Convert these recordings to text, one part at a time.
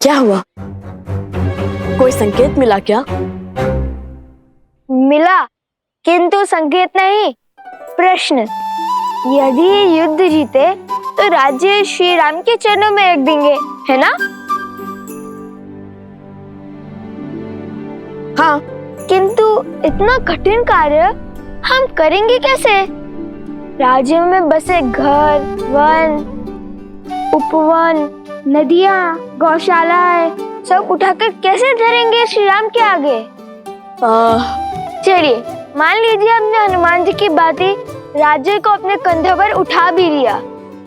क्या हुआ? कोई संकेत मिला क्या? मिला, किंतु संकेत नहीं, प्रश्न। यदि ये युद्ध जीते तो राज्य श्री राम के चरणों में रख देंगे, है ना? हाँ। किंतु इतना कठिन कार्य हम करेंगे कैसे? राज्य में बसे घर, वन, उपवन, नदियाँ, गौशालाएं सब उठाकर कैसे धरेंगे श्री राम के आगे? चलिए, मान लीजिए हमने हनुमान जी की बातें राज्य को अपने कंधों पर उठा भी लिया,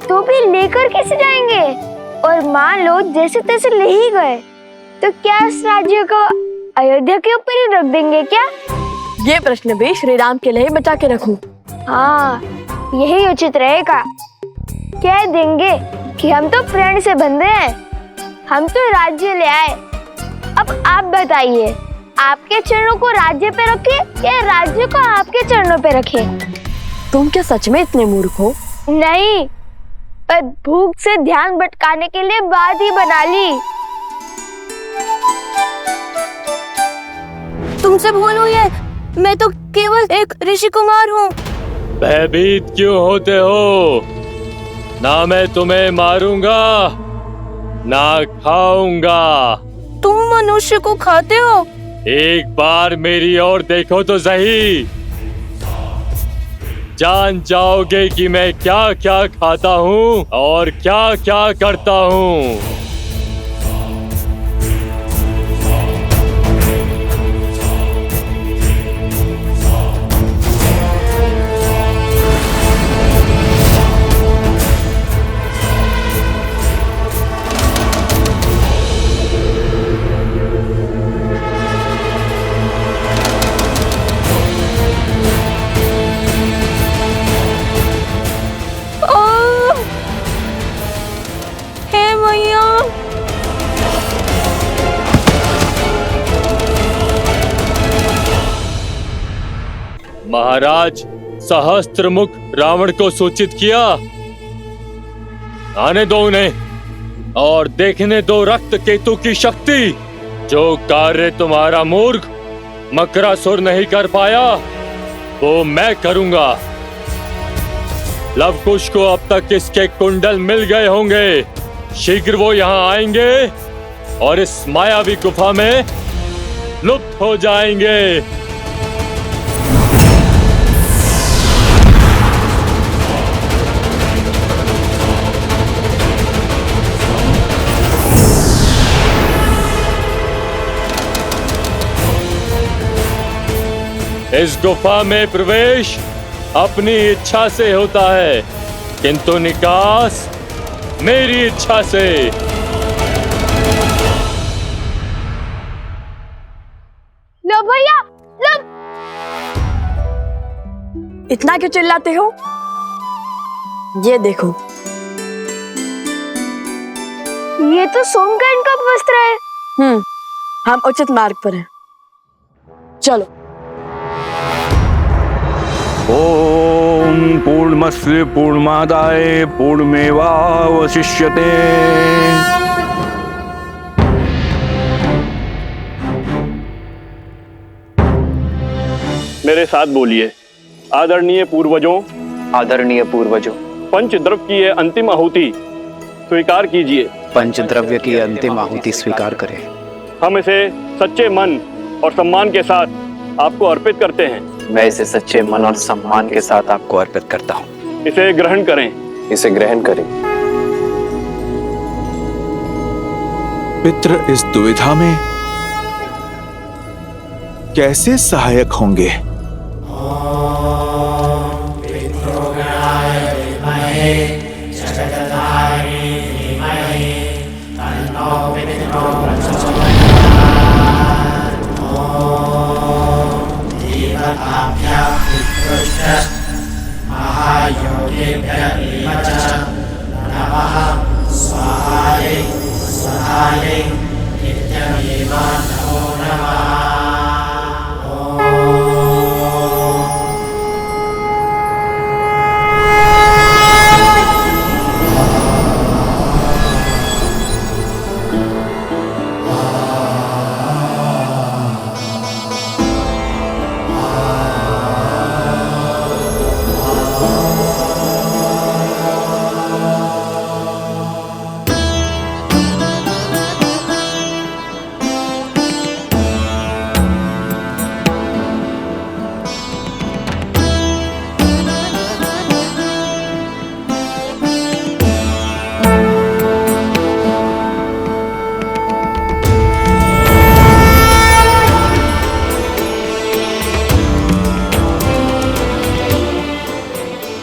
तो भी लेकर कैसे जाएंगे? और मान लो जैसे तैसे ले ही गए, तो क्या इस राज्य को अयोध्या के ऊपर ही रख देंगे क्या? ये प्रश्न भी श्री राम के लिए बचा के रखूं। हाँ, यही उचित रहेगा। कह देंगे कि हम तो प्रण से बंधे हैं, हम तो राज्य ले आए। अब आप बताइए, आपके चरणों को राज्य पे रखे या राज्य को आपके चरणों पे रखे? तुम क्या सच में इतने मूर्ख हो? नहीं, पर भूख से ध्यान भटकाने के लिए बात ही बना ली। तुमसे भूल हुई है, मैं तो केवल एक ऋषि कुमार हूँ। भयभीत क्यों होते हो? ना मैं तुम्हें मारूंगा, ना खाऊंगा। तुम मनुष्य को खाते हो? एक बार मेरी ओर देखो तो सही, जान जाओगे कि मैं क्या क्या खाता हूँ और क्या क्या करता हूँ। महाराज, सहस्त्रमुख रावण को सूचित किया। आने दो उन्हें और देखने दो रक्त केतु की शक्ति। जो कार्य तुम्हारा मूर्ख मकरासुर नहीं कर पाया, वो मैं करूंगा। लवकुश को अब तक इसके कुंडल मिल गए होंगे। शीघ्र वो यहाँ आएंगे और इस मायावी गुफा में लुप्त हो जाएंगे। इस गुफा में प्रवेश अपनी इच्छा से होता है, किंतु निकास मेरी इच्छा से। लो भैया, लो। इतना क्यों चिल्लाते हो? ये देखो, ये तो सोमकर्ण का वस्त्र है। हम उचित मार्ग पर हैं। चलो। ओम पूर्णमस्य पूर्णमादाय पूर्णमेवावशिष्यते। मेरे साथ बोलिए। आदरणीय पूर्वजों, आदरणीय पूर्वजों, पंचद्रव्य की ये अंतिम आहुति स्वीकार कीजिए। पंचद्रव्य की अंतिम आहुति स्वीकार करें। हम इसे सच्चे मन और सम्मान के साथ आपको अर्पित करते हैं। मैं इसे सच्चे मन और सम्मान के साथ आपको अर्पित करता हूँ। इसे ग्रहण करें। इसे ग्रहण करें। पितृ इस दुविधा में कैसे सहायक होंगे?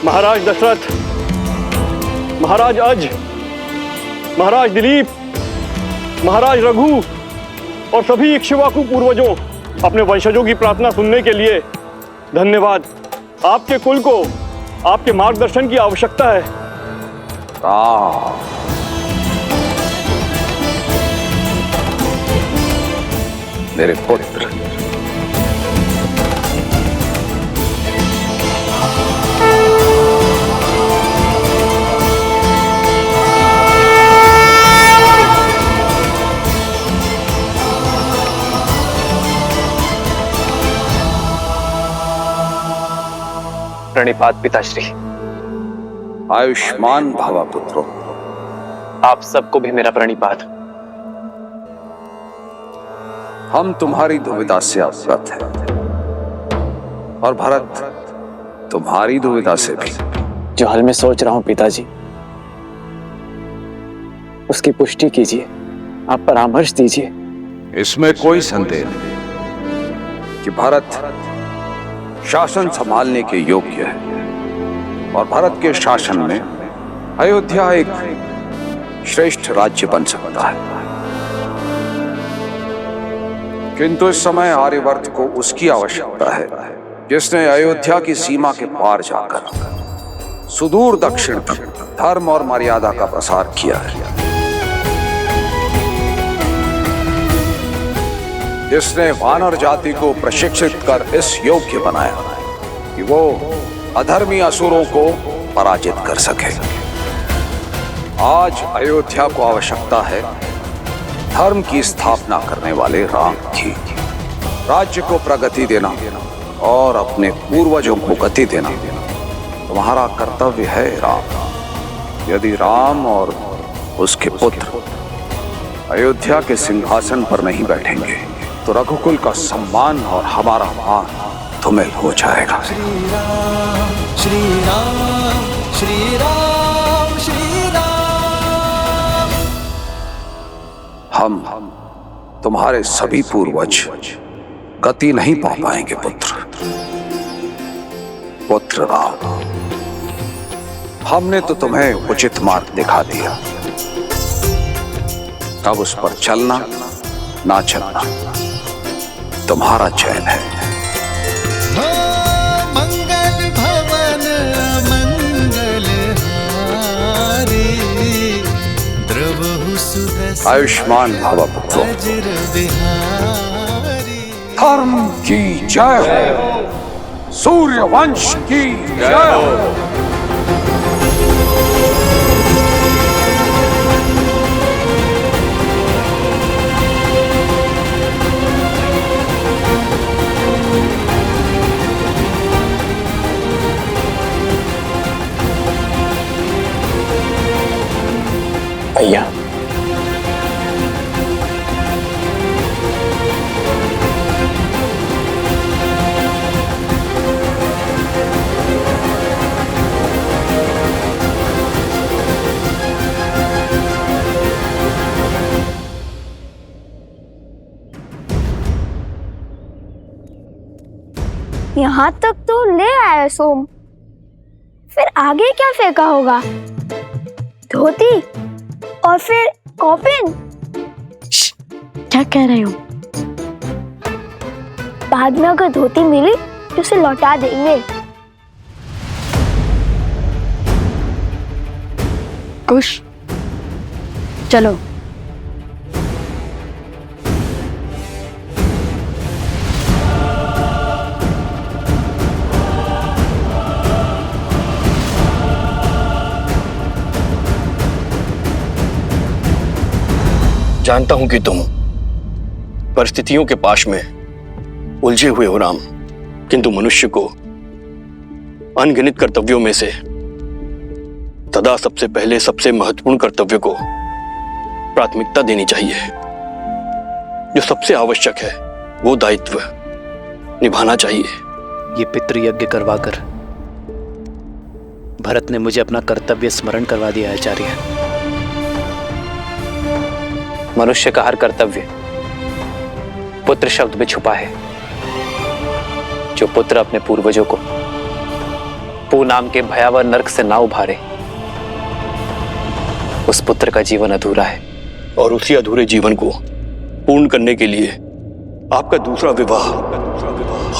महाराज दशरथ, महाराज अज, महाराज दिलीप, महाराज रघु और सभी इक्ष्वाकु पूर्वजों, अपने वंशजों की प्रार्थना सुनने के लिए धन्यवाद। आपके कुल को आपके मार्गदर्शन की आवश्यकता है। मेरे पुत्र, प्रणिपात पिताश्री। आयुष्मान भव पुत्रो। आप सबको भी मेरा प्रणिपात। हम तुम्हारी दुविधा से अवगत हैं और भरत तुम्हारी दुविधा से भी। जो हाल मैं सोच रहा हूं पिताजी, उसकी पुष्टि कीजिए, आप परामर्श दीजिए। इसमें कोई संदेह नहीं कि भरत शासन संभालने के योग्य है और भारत के शासन में अयोध्या एक श्रेष्ठ राज्य बन सकता है। किंतु इस समय आर्यवर्त को उसकी आवश्यकता है जिसने अयोध्या की सीमा के पार जाकर सुदूर दक्षिण तक धर्म और मर्यादा का प्रसार किया है, जिसने वानर जाति को प्रशिक्षित कर इस योग्य बनाया कि वो अधर्मी असुरों को पराजित कर सके। आज अयोध्या को आवश्यकता है धर्म की स्थापना करने वाले राम की। राज्य को प्रगति देना और अपने पूर्वजों को गति देना तुम्हारा कर्तव्य है राम। यदि राम और उसके पुत्र अयोध्या के सिंहासन पर नहीं बैठेंगे तो रघुकुल का सम्मान और हमारा मान तुम्हें हो जाएगा। श्री राम श्री राम श्री राम श्री राम। हम तुम्हारे सभी पूर्वज गति नहीं पा पाएंगे पुत्र राम। हमने तो तुम्हें उचित मार्ग दिखा दिया, अब उस पर चलना ना चलना तुम्हारा चयन है। मंगल भवन मंगल हारी, द्रवहु सुदर्शन आयुष्मान भव पुत्रो। वज्र विहारी। धर्म की जय हो, सूर्य वंश की जय हो। भैया, यहाँ तक तो ले आया सोम, फिर आगे क्या फेंका होगा? धोती और फिर कॉफिन। क्या कह रहे हो? बाद में अगर धोती मिली तो उसे लौटा देंगे। कुश, चलो। जानता हूं कि तुम परिस्थितियों के पाश में उलझे हुए हो राम, किंतु मनुष्य को अनगिनत कर्तव्यों में से सदा सबसे पहले सबसे महत्वपूर्ण कर्तव्य को प्राथमिकता देनी चाहिए। जो सबसे आवश्यक है वो दायित्व निभाना चाहिए। ये पितृयज्ञ करवाकर भरत ने मुझे अपना कर्तव्य स्मरण करवा दिया आचार्य। मनुष्य का हर कर्तव्य पुत्र शब्द में छुपा है। जो पुत्र अपने पूर्वजों को पू नाम के भयावह नर्क से ना उभारे, उस पुत्र का जीवन अधूरा है। और उसी अधूरे जीवन को पूर्ण करने के लिए आपका दूसरा विवाह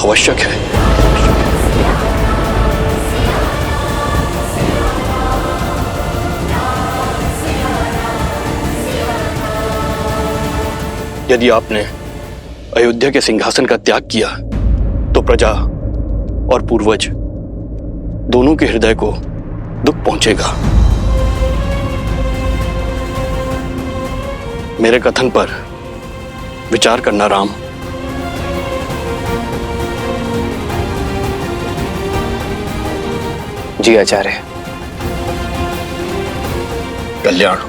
आवश्यक है। यदि आपने अयोध्या के सिंहासन का त्याग किया तो प्रजा और पूर्वज दोनों के हृदय को दुख पहुंचेगा। मेरे कथन पर विचार करना राम। जी आचार्य। कल्याण।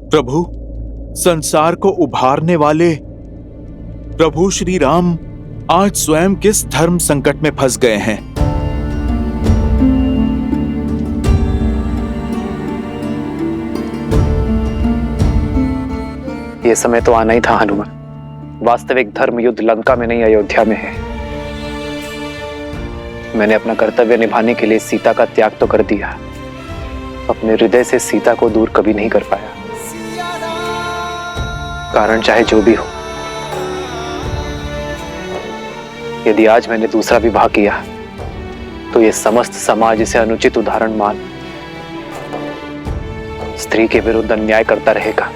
प्रभु, संसार को उभारने वाले प्रभु श्री राम आज स्वयं किस धर्म संकट में फंस गए हैं? ये समय तो आना ही था हनुमान। वास्तविक धर्म युद्ध लंका में नहीं, अयोध्या में है। मैंने अपना कर्तव्य निभाने के लिए सीता का त्याग तो कर दिया, अपने हृदय से सीता को दूर कभी नहीं कर पाया। कारण चाहे जो भी हो, यदि आज मैंने दूसरा विवाह किया तो ये समस्त समाज इसे अनुचित उदाहरण मान स्त्री के विरुद्ध अन्याय करता रहेगा।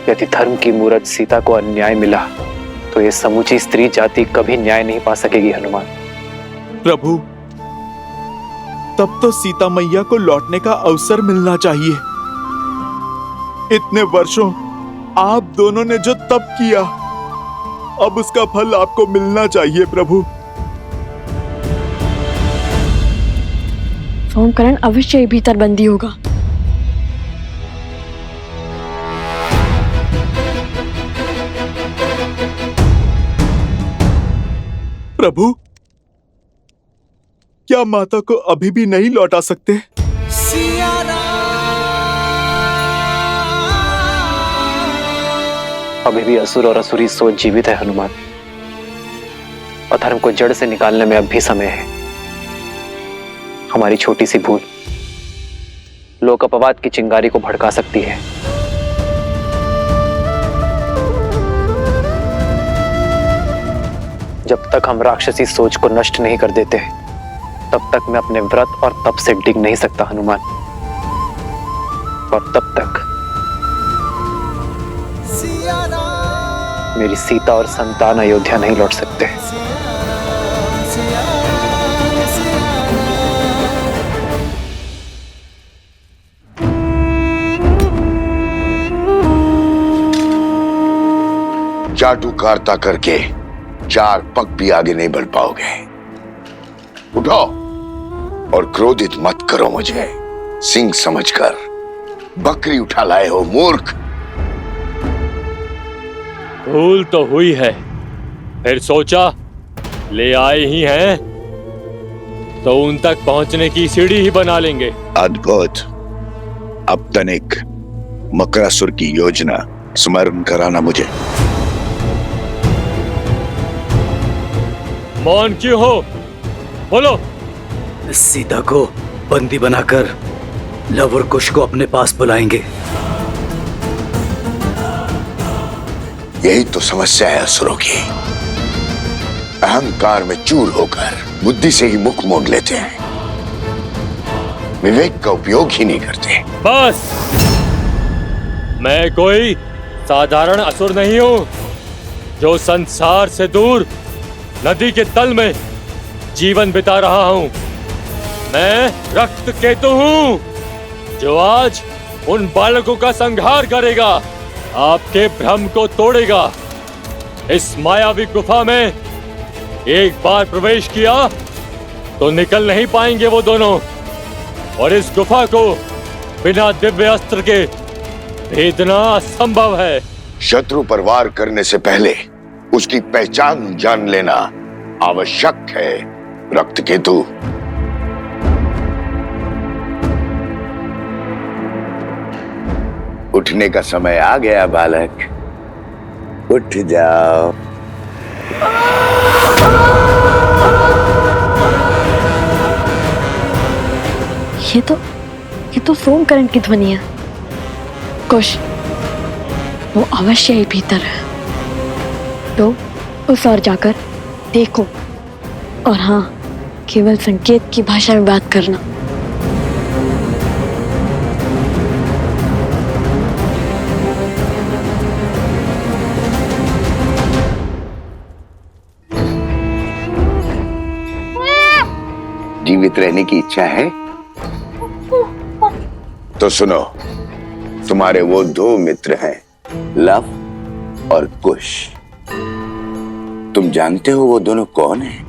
यदि धर्म की मूरत सीता को अन्याय मिला तो ये समूची स्त्री जाति कभी न्याय नहीं पा सकेगी हनुमान। प्रभु, तब तो सीता मैया को लौटने का अवसर मिलना चाहिए। इतने वर्षों आप दोनों ने जो तप किया, अब उसका फल आपको मिलना चाहिए प्रभु। सोमकरण अवश्य ही भीतर बंदी होगा। प्रभु, क्या माता को अभी भी नहीं लौटा सकते? अभी भी असुर और असुरी सोच जीवित है हनुमान। अधर्म को जड़ से निकालने में अब भी समय है। हमारी छोटी सी भूल लोक अपवाद की चिंगारी को भड़का सकती है। जब तक हम राक्षसी सोच को नष्ट नहीं कर देते, तब तक मैं अपने व्रत और तप से डिग नहीं सकता हनुमान। और तब तक मेरी सीता और संतान अयोध्या नहीं लौट सकते। चाटुकारिता करके चार पग भी आगे नहीं बढ़ पाओगे। उठो और क्रोधित मत करो मुझे। सिंह समझकर बकरी उठा लाए हो मूर्ख। भूल तो हुई है, फिर सोचा ले आए ही हैं तो उन तक पहुंचने की सीढ़ी ही बना लेंगे। अद्भुत। अब तनिक मकरासुर की योजना स्मरण कराना मुझे। मौन क्यों हो? बोलो। सीता को बंदी बनाकर लव और कुश को अपने पास बुलाएंगे। यही तो समस्या है असुरों की। अहंकार में चूर होकर बुद्धि से ही मुख मोड़ लेते हैं, विवेक का उपयोग ही नहीं करते। बस, मैं कोई साधारण असुर नहीं हूं जो संसार से दूर नदी के तल में जीवन बिता रहा हूं। मैं रक्त केतु हूं जो आज उन बालकों का संहार करेगा, आपके भ्रम को तोड़ेगा। इस मायावी गुफा में एक बार प्रवेश किया तो निकल नहीं पाएंगे वो दोनों, और इस गुफा को बिना दिव्य अस्त्र के भेदना असंभव है। शत्रु पर वार करने से पहले उसकी पहचान जान लेना आवश्यक है रक्त केतु। उठने का समय आ गया बालक, उठ जाओ। ये तो सोमकरण की ध्वनि है। कुश, वो अवश्य ही भीतर है। तो उस ओर जाकर देखो, और हाँ, केवल संकेत की भाषा में बात करना। जीवित रहने की इच्छा है तो सुनो, तुम्हारे वो दो मित्र हैं, लव और कुश। तुम जानते हो वो दोनों कौन हैं?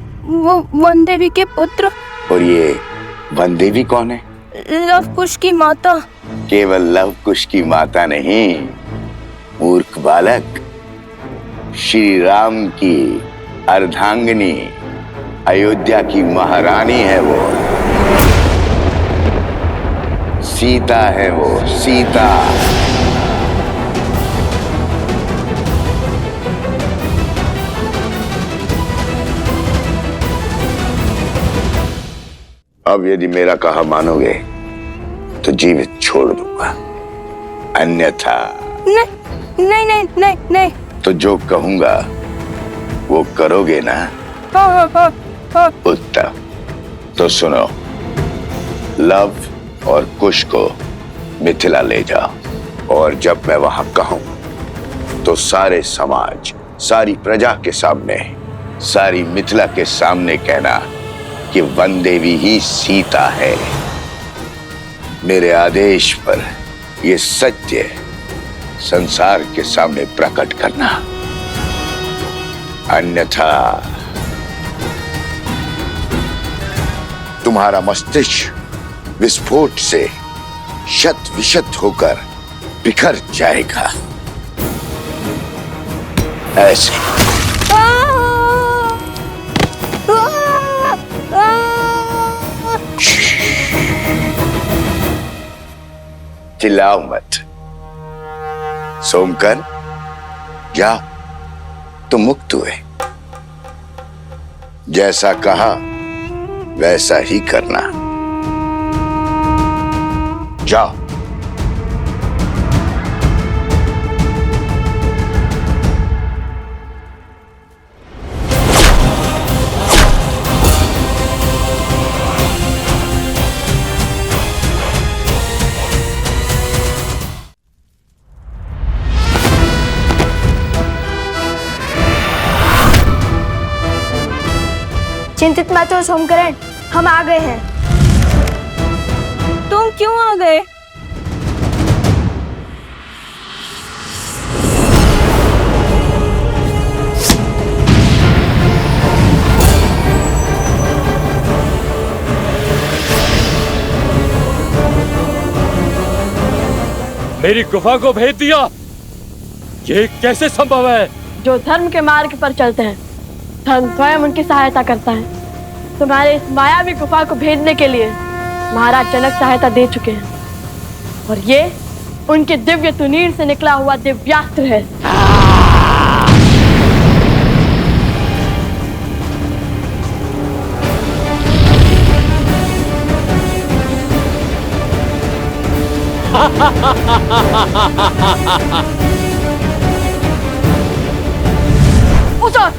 वो वन देवी के पुत्र। और ये वन देवी कौन है? लव कुश की माता। केवल लव कुश की माता नहीं, मूर्ख बालक, श्री राम की अर्धांगिनी, अयोध्या की महारानी है वो। सीता है वो, सीता। अब यदि मेरा कहा मानोगे तो जीवित छोड़ दूंगा, अन्यथा नहीं नहीं नहीं नहीं नहीं। तो जो कहूंगा वो करोगे ना? हाँ। उत्तम। तो सुनो, लव और कुश को मिथिला ले जाओ, और जब मैं वहां कहूं तो सारे समाज, सारी प्रजा के सामने, सारी मिथिला के सामने कहना कि वन देवी ही सीता है। मेरे आदेश पर यह सत्य संसार के सामने प्रकट करना, अन्यथा तुम्हारा मस्तिष्क विस्फोट से शत विशत होकर बिखर जाएगा। ऐसे चिल्लाओ मत। सोमकर, जा, तुम मुक्त हुए। जैसा कहा वैसा ही करना। जाओ। चिंतित मत हो सोमकरण, हम आ गए हैं। तुम क्यों आ गए? मेरी गुफा को भेद दिया, ये कैसे संभव है? जो धर्म के मार्ग पर चलते हैं, धर्म स्वयं उनकी सहायता करता है। तुम्हारे इस मायावी गुफा को भेदने के लिए महाराज जनक सहायता दे चुके हैं, और ये उनके दिव्य तुनीर से निकला हुआ दिव्यास्त्र है। उतर!